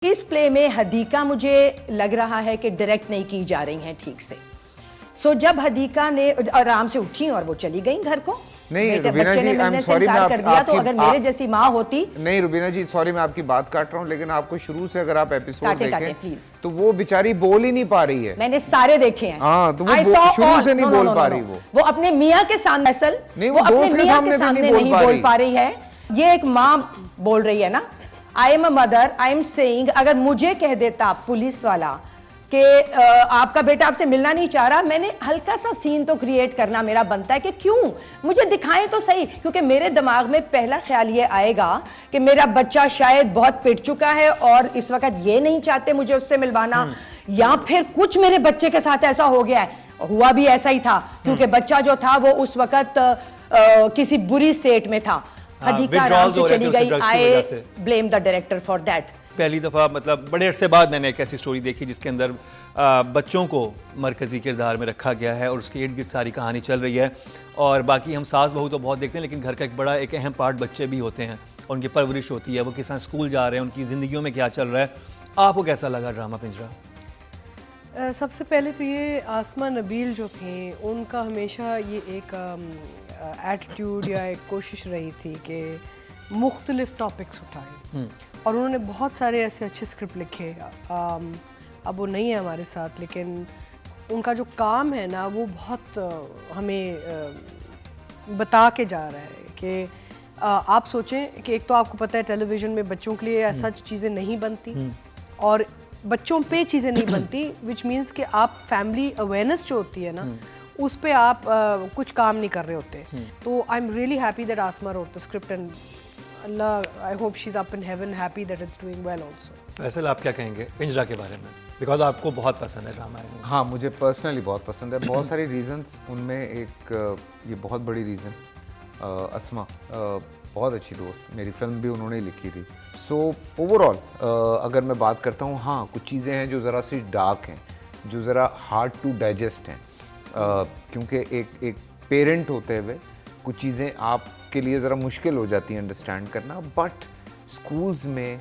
इस प्ले में हदीका मुझे लग रहा है कि डायरेक्ट नहीं की जा रही हैं ठीक से। जब हदीका ने आराम से उठी और वो चली गई घर को, नहीं रुबीना बच्चे जी, ने मिलने से इनकार कर दिया, तो अगर मेरे जैसी माँ होती। नहीं रुबीना जी, सॉरी मैं आपकी बात काट रहा हूँ, लेकिन आपको शुरू से अगर आप एपिसोड देखें प्लीज। तो वो बेचारी बोल ही नहीं पा रही है। मैंने सारे देखे हैं। हाँ, तो वो शुरू से नहीं बोल पा रही। वो अपने मियाँ के सामने असल नहीं, वो अपने मियाँ के सामने नहीं बोल पा रही है। ये एक माँ बोल रही है ना, I am a mother, I am saying, अगर मुझे कह देता पुलिस वाला कि आपका बेटा आपसे मिलना नहीं चाह रहा, मैंने हल्का सा सीन तो क्रिएट करना मेरा बनता है कि क्यों मुझे दिखाएं तो सही, क्योंकि मेरे दिमाग में पहला ख्याल ये आएगा कि मेरा बच्चा शायद बहुत पिट चुका है और इस वक्त ये नहीं चाहते मुझे उससे मिलवाना, या फिर कुछ मेरे बच्चे के साथ ऐसा हो गया है। हुआ भी ऐसा ही था, क्योंकि बच्चा जो था वो उस वक्त किसी बुरी स्टेट में था। हदीका आराम से चली गई। I blame the director for that. पहली दफ़ा मतलब बड़े अरसे बाद मैंने एक ऐसी स्टोरी देखी जिसके अंदर बच्चों को मरकज़ी किरदार में रखा गया है और उसके इर्द गिर्द सारी कहानी चल रही है। और बाकी हम सास बहू तो बहुत देखते हैं, लेकिन घर का एक बड़ा एक अहम पार्ट बच्चे भी होते हैं और उनकी परवरिश होती है, वो किस तरह स्कूल जा रहे हैं, उनकी ज़िंदगियों में क्या चल रहा है। आपको कैसा लगा ड्रामा पिंजरा? सबसे पहले तो ये आसमा नबील जो थे, उनका हमेशा ये एक एटीट्यूड या एक कोशिश रही थी कि मुख्तलिफ टॉपिक्स उठाएं, और उन्होंने बहुत सारे ऐसे अच्छे स्क्रिप्ट लिखे। अब वो नहीं है हमारे साथ, लेकिन उनका जो काम है ना वो बहुत हमें बता के जा रहा है कि आप सोचें कि एक तो आपको पता है टेलीविज़न में बच्चों के लिए ऐसा चीज़ें नहीं बनती और बच्चों पे चीज़ें नहीं बनती, विच मीन्स कि आप फैमिली अवेयरनेस जो होती है ना उस पे आप कुछ काम नहीं कर रहे होते। तो I am really happy that Asma wrote the script, and Allah I hope she is up in heaven happy that it's doing well also. वैसे आप क्या कहेंगे पिंजरा के बारे में, बिकॉज आपको बहुत पसंद है ड्रामा? हाँ, मुझे पर्सनली बहुत पसंद है। बहुत सारी रीज़न्स, उनमें एक ये बहुत बड़ी रीज़न अस्मा बहुत अच्छी दोस्त, मेरी फिल्म भी उन्होंने लिखी थी। सो ओवरऑल अगर मैं बात करता हूँ, हाँ कुछ चीज़ें हैं जो ज़रा सी डार्क हैं, जो ज़रा हार्ड टू डाइजेस्ट हैं, क्योंकि एक पेरेंट होते हुए कुछ चीज़ें आपके लिए ज़रा मुश्किल हो जाती हैं अंडरस्टैंड करना। बट स्कूल्स में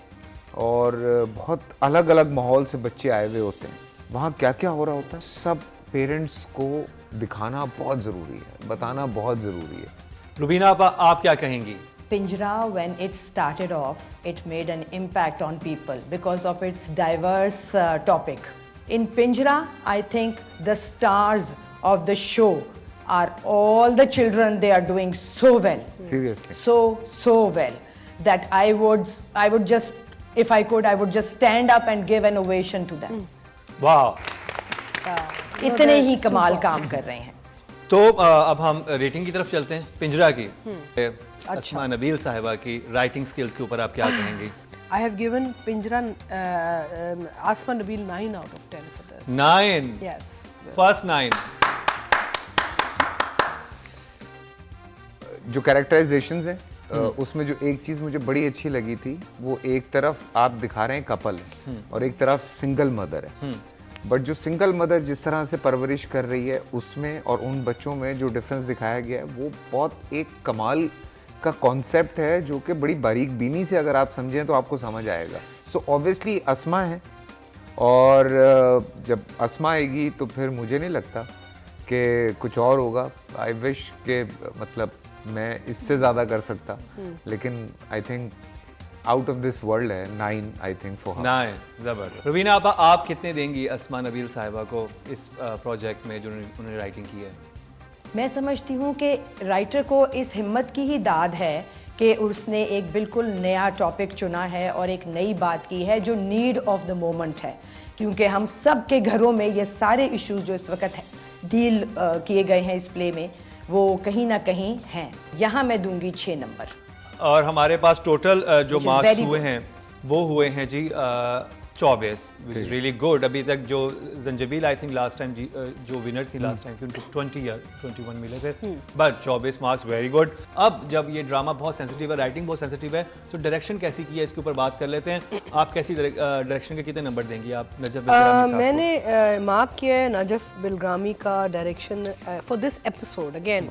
और बहुत अलग अलग माहौल से बच्चे आए हुए होते हैं, वहाँ क्या क्या हो रहा होता है सब पेरेंट्स को दिखाना बहुत ज़रूरी है, बताना बहुत ज़रूरी है। रुबीना आप क्या कहेंगी? Pinjra, when it started off, it made an impact on people because of its diverse topic. In Pinjra, I think the stars of the show are all the children. They are doing so well. Seriously. So well that I would just, if I could, I would just stand up and give an ovation to them. वाह, इतने ही कमाल काम कर रहे हैं। तो अब हम रेटिंग की तरफ चलते हैं पिंजरा की। अस्मा नबील साहिबा की राइटिंग स्किल्स के ऊपर आप क्या कहेंगे? I have given Pinjra Asma Nabil 9 out of 10 for this. 9? Yes. First 9. जो कैरेक्टराइजेशंस हैं उसमें जो एक चीज़ मुझे बड़ी अच्छी लगी थी, वो एक तरफ आप दिखा रहे हैं कपल और एक तरफ सिंगल मदर है। बट जो सिंगल मदर जिस तरह से परवरिश कर रही है उसमें और उन बच्चों में जो डिफरेंस दिखाया गया है, वो बहुत एक कमाल का कॉन्सेप्ट है, जो कि बड़ी बारीक बीनी से अगर आप समझें तो आपको समझ आएगा। सो ऑब्वियसली अस्मा है, और जब अस्मा आएगी तो फिर मुझे नहीं लगता कि कुछ और होगा। आई विश के मतलब मैं इससे ज़्यादा कर सकता, लेकिन I think out of this world है। 9 आई थिंक फॉर हर। 9 ज़बरदस्त। रुबीना आप कितने देंगी अस्मा नबील साहिबा को इस प्रोजेक्ट में जो उन्होंने राइटिंग की है? मैं समझती हूँ कि राइटर को इस हिम्मत की ही दाद है कि उसने एक बिल्कुल नया टॉपिक चुना है और एक नई बात की है जो नीड ऑफ द मोमेंट है, क्योंकि हम सब के घरों में ये सारे इश्यूज जो इस वक्त डील किए गए हैं इस प्ले में, वो कहीं ना कहीं हैं। यहाँ मैं दूंगी 6 नंबर। और हमारे पास टोटल जो मार्क्स हुए हैं वो हुए हैं जी 24, विच इज़ रियली गुड। अभी तक जो Zanjabeel I think last time जो विनर थी लास्ट टाइम, उनको 20 या 21 मिले थे, बट 24 मार्क्स वेरी गुड। अब जब ये ड्रामा बहुत सेंसिटिव है, राइटिंग बहुत सेंसिटिव है, तो डायरेक्शन कैसी की है इसके ऊपर बात कर लेते हैं। आप कैसी डायरेक्शन के कितने नंबर देंगी आप नजफ बिलग्रामी साहब? मैंने मार्क किया है नजफ बिलग्रामी का direction for this episode. Again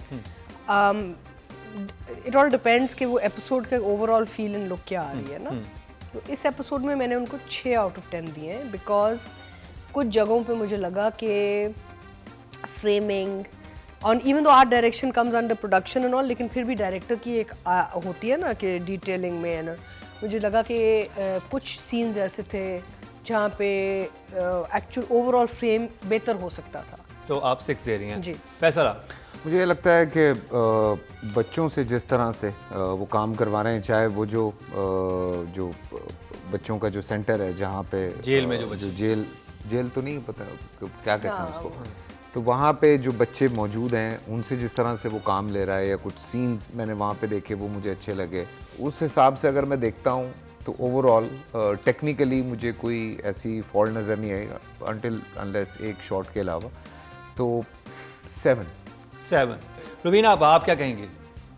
it all depends कि वो एपिसोड का ओवरऑल फील एंड लुक क्या आ रही है ना। तो इस एपिसोड में मैंने उनको 6 आउट ऑफ 10 दिए हैं बिकॉज कुछ जगहों पे मुझे लगा कि फ्रेमिंग और even though art direction comes under production and all, लेकिन फिर भी डायरेक्टर की एक होती है ना कि डिटेलिंग में ना, मुझे लगा कि कुछ सीन्स ऐसे थे जहाँ पे एक्चुअल ओवरऑल फ्रेम बेहतर हो सकता था। तो आप 6 दे रही हैं जी। फैसला? मुझे ये लगता है कि बच्चों से जिस तरह से वो काम करवा रहे हैं, चाहे वो जो बच्चों का जो सेंटर है जहाँ पे जेल में जो जेल तो नहीं पता क्या कहते हैं उसको, तो वहाँ पे जो बच्चे मौजूद हैं उनसे जिस तरह से वो काम ले रहा है, या कुछ सीन्स मैंने वहाँ पे देखे वो मुझे अच्छे लगे, उस हिसाब से अगर मैं देखता हूँ तो ओवरऑल टेक्निकली मुझे कोई ऐसी फॉल्ट नज़र नहीं आई अनटिल अनलेस एक शॉट के अलावा। तो 7। रुबीना, अब आप क्या कहेंगे?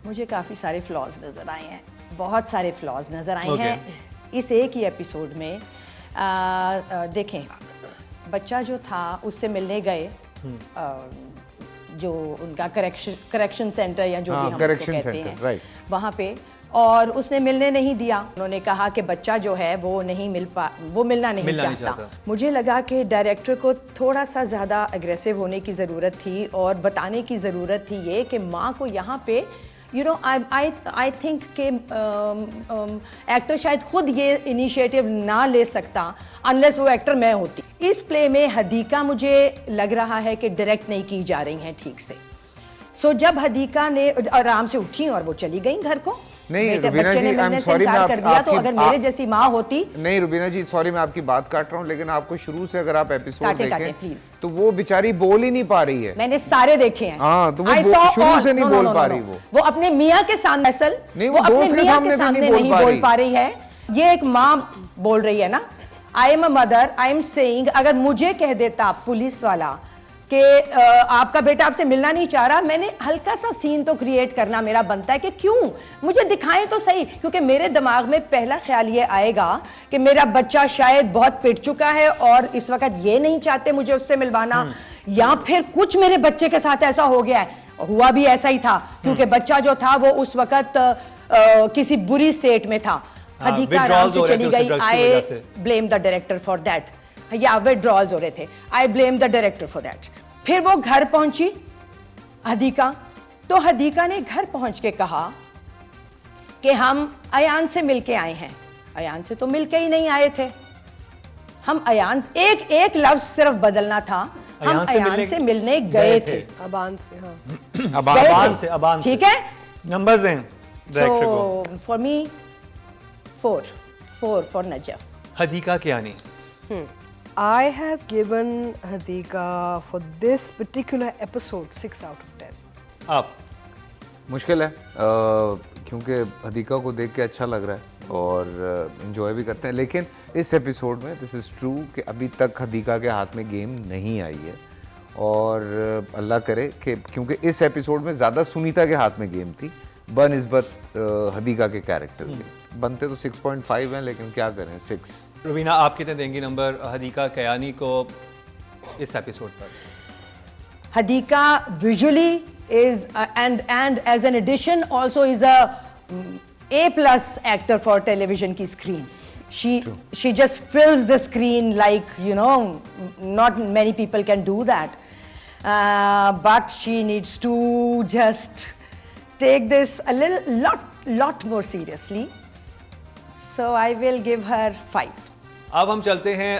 मुझे काफ़ी सारे फ्लॉज नज़र आए हैं, बहुत सारे फ्लॉज नज़र आए Okay. हैं इस एक ही एपिसोड में। देखें, बच्चा जो था उससे मिलने गए, जो उनका करेक्शन सेंटर या जो भी हम उसको correction कहते center, हैं, right. वहाँ पे, और उसने मिलने नहीं दिया। उन्होंने कहा कि बच्चा जो है वो मिलना नहीं चाहता। मुझे लगा कि डायरेक्टर को थोड़ा सा ज़्यादा अग्रेसिव होने की ज़रूरत थी और बताने की ज़रूरत थी ये कि माँ को यहाँ पे आई थिंक कि एक्टर शायद खुद ये इनिशिएटिव ना ले सकता अनलेस वो एक्टर मैं होती। इस प्ले में हदीका मुझे लग रहा है कि डायरेक्ट नहीं की जा रही हैं ठीक से। सो जब हदीका ने आराम से उठी और वो चली गई घर को, नहीं बच्चे रुबीना ने जी, मिलने से इनकार कर दिया, तो अगर मेरे जैसी माँ होती। नहीं रुबीना जी, सॉरी मैं आपकी बात काट रहा हूँ, लेकिन आपको शुरू से अगर आप एपिसोड देखें प्लीज। तो वो बेचारी बोल ही नहीं पा रही है। मैंने सारे देखे हैं। हाँ, तो वो शुरू से नहीं बोल पा रही। वो अपने मियाँ के सामने असल नहीं, वो अपने मियाँ के सामने नहीं बोल पा रही है। ये एक माँ बोल रही है ना, I am a mother, I am saying, अगर मुझे कह देता पुलिस वाला कि आपका बेटा आपसे मिलना नहीं चाह रहा, मैंने हल्का सा सीन तो क्रिएट करना मेरा बनता है कि क्यों मुझे दिखाएं तो सही, क्योंकि मेरे दिमाग में पहला ख्याल ये आएगा कि मेरा बच्चा शायद बहुत पिट चुका है और इस वक्त ये नहीं चाहते मुझे उससे मिलवाना, या फिर कुछ मेरे बच्चे के साथ ऐसा हो गया है। हुआ भी ऐसा ही था, क्योंकि बच्चा जो था वो उस वक्त किसी बुरी स्टेट में था। हदीका आराम से चली गई। I blame the director for that. या विड्रॉल्स हो रहे थे, I blame the director for that. फिर वो घर पहुंची हदीका, तो हदीका ने घर पहुंच के कहा कि हम अयान से मिलके आए हैं। अयान से तो मिलके ही नहीं आए थे हम, अयान एक लफ्ज सिर्फ बदलना था, हम अयान से मिलने गए थे। अबान से, हाँ। अबान से, ठीक है। नंबर्स हैं डायरेक्टर को। For me 4 for Najaf. Hadiqa Kiani. I have given Hadika for this particular episode 6 out of 10. आप? मुश्किल है क्योंकि हदीका को देख के अच्छा लग रहा है और इन्जॉय भी करते हैं, लेकिन इस एपिसोड में दिस इज़ ट्रू कि अभी तक हदीका के हाथ में गेम नहीं आई है, और अल्लाह करे कि, क्योंकि इस एपिसोड में ज़्यादा सुनीता के हाथ में गेम थी बनिस्बत हदीका के कैरेक्टर के। बनते तो 6.5 हैं, लेकिन क्या करें 6। रुबीना, आप कितने देंगी नंबर हदीका कयानी को इस एपिसोड पर? Hadika visually is and as an addition also is A+ actor for television की screen. She just fills the screen like, not many people can do that. But she needs to just take this a lot more seriously. So I will give her 5. अब हम चलते हैं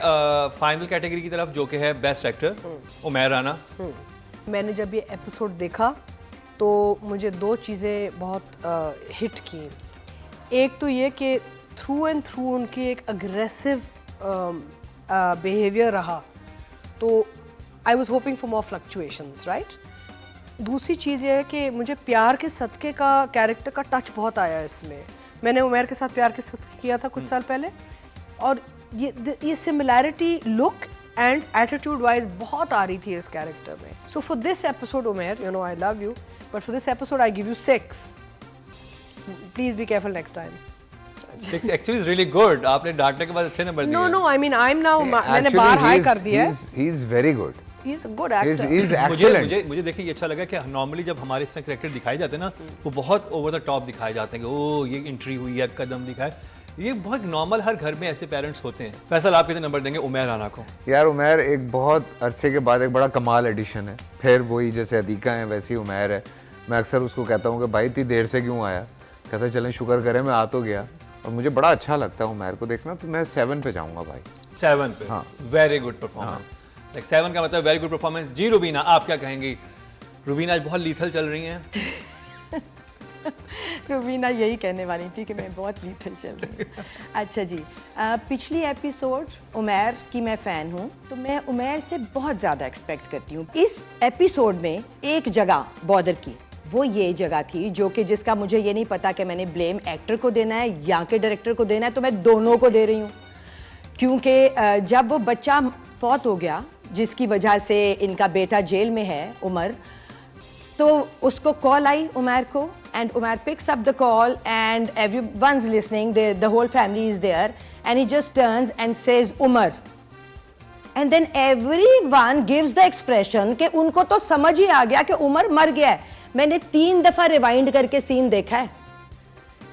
final category की तरफ, जो कि है best actor, Umair Rana. मैंने जब ये एपिसोड देखा तो मुझे 2 चीज़ें बहुत हिट की। एक तो ये कि थ्रू एंड थ्रू उनकी एक अग्रेसिव बिहेवियर रहा, तो I was hoping for more fluctuations, right. दूसरी चीज़ ये है कि मुझे प्यार के सदक़े का कैरेक्टर का टच बहुत आया इसमें। मैंने उमैर के साथ प्यार के सदक़े किया था कुछ साल पहले, और ये similarity look and attitude wise बहुत आ रही थी इस कैरेक्टर में। So for this episode Umair, I love you, but for this episode I give you 6. Please be careful next time. 6 actually is really good. आपने डांटने के बाद अच्छे नंबर दिए. No I mean I am now, मैंने बार high कर दिया है. He is very good. He is a good actor. मुझे देखिए ये अच्छा लगा कि नॉर्मली जब हमारे इस तरह कैरेक्टर दिखाए जाते हैं ना, वो बहुत ओवर द टॉप दिखाए जाते हैं कि ओ ये एंट्री हुई है, कदम दिखाए. ये बहुत नॉर्मल, हर घर में ऐसे पेरेंट्स होते हैं। फैसल, आप कितने नंबर देंगे उमैर राना को? यार उमैर एक बहुत अरसे के बाद एक बड़ा कमाल एडिशन है। फिर वही जैसे अदीका है वैसी उमैर है। मैं अक्सर उसको कहता हूँ कि भाई इतनी देर से क्यों आया, कहता है चलें शुक्र करें मैं आ तो गया। और मुझे बड़ा अच्छा लगता है उमैर को देखना, तो मैं 7 पे जाऊँगा भाई। 7 पे? हाँ। Very good performance. लाइक 7 का मतलब वेरी गुड परफॉर्मेंस। जी रुबीना, आप क्या कहेंगी? रुबीना आज बहुत लीथल चल रही हैं। रुबीना यही कहने वाली थी कि मैं बहुत लीथल चल रही हूँ। अच्छा जी, पिछली एपिसोड उमैर की मैं फ़ैन हूँ, तो मैं उमैर से बहुत ज़्यादा एक्सपेक्ट करती हूँ। इस एपिसोड में एक जगह बॉर्डर की, वो ये जगह थी जो कि जिसका मुझे ये नहीं पता कि मैंने ब्लेम एक्टर को देना है या के डायरेक्टर को देना है, तो मैं दोनों को दे रही हूँ। क्योंकि जब वो बच्चा फौत हो गया जिसकी वजह से इनका बेटा जेल में है उमर, तो उसको कॉल आई उमैर को, and Umair picks up the call and everyone's listening, the whole family is there, and he just turns and says Umar, and then everyone gives the expression कि उनको तो समझ ही आ गया कि उमर मर गया है। मैंने 3 दफा रिवाइंड करके सीन देखा है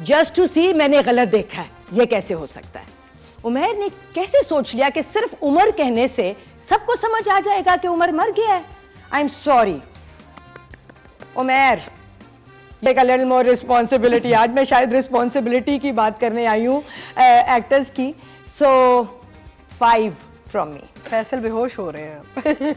जस्ट टू सी मैंने गलत देखा है, ये कैसे हो सकता है। उमैर ने कैसे सोच लिया कि सिर्फ उमर कहने से सबको समझ आ जाएगा कि उमर मर गया है। I am sorry Umair, take a little more responsibility. आज मैं शायद रिस्पॉन्सिबिलिटी की बात करने आई हूँ एक्टर्स की। सो 5 फ्रॉम मी। फैसल बेहोश हो रहे हैं।